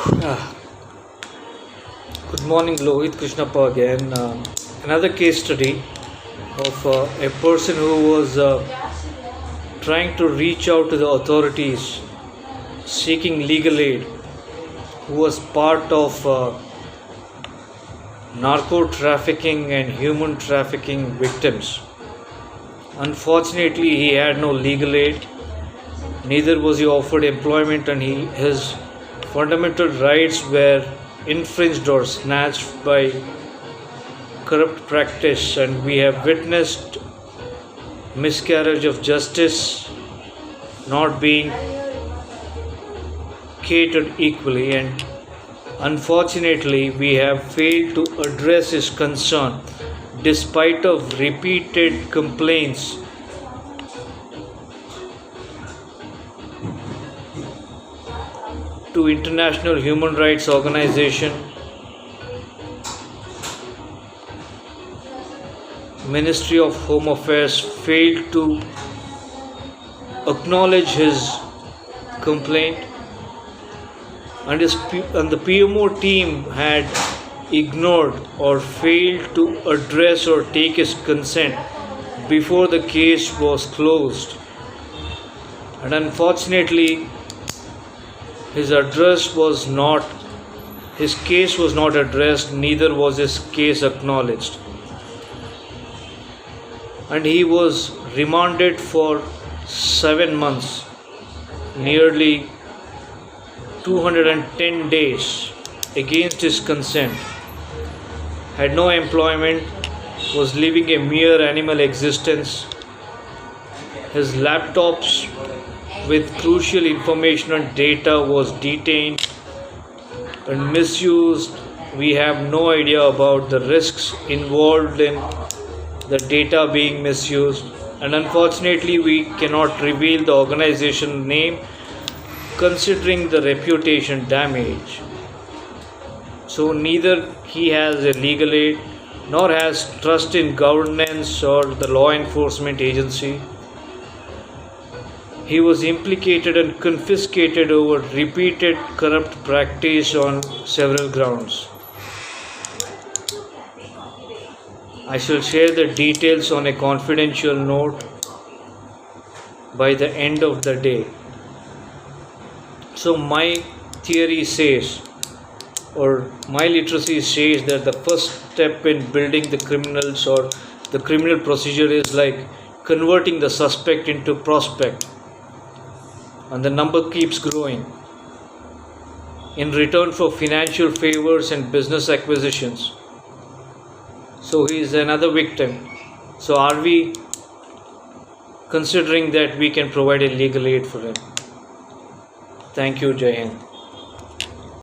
Ah, Good morning, Lohit Krishnappa again. Another case study of a person who was trying to reach out to the authorities seeking legal aid, who was part of narco trafficking and human trafficking victims. Unfortunately, he had no legal aid, neither was he offered employment, and his fundamental rights were infringed or snatched by corrupt practice, and we have witnessed miscarriage of justice not being catered equally, and unfortunately we have failed to address his concern despite of repeated complaints to international human rights organization, Ministry of Home Affairs failed to acknowledge his complaint, and the PMO team had ignored or failed to address or take his consent before the case was closed. And unfortunately, his case was not addressed, neither was his case acknowledged. And he was remanded for 7 months, nearly 210 days against his consent, had no employment, was living a mere animal existence. His laptops with crucial information and data was detained and misused. We have no idea about the risks involved in the data being misused, and unfortunately we cannot reveal the organization name considering the reputation damage. So neither he has a legal aid nor has trust in governance or the law enforcement agency. He was implicated and confiscated over repeated corrupt practice on several grounds. I shall share the details on a confidential note by the end of the day. So my theory says, or my literacy says, that the first step in building the criminals or the criminal procedure is like converting the suspect into prospect, and the number keeps growing in return for financial favors and business acquisitions. So he is another victim. So are we considering that we can provide a legal aid for him? Thank you, Jai Hind.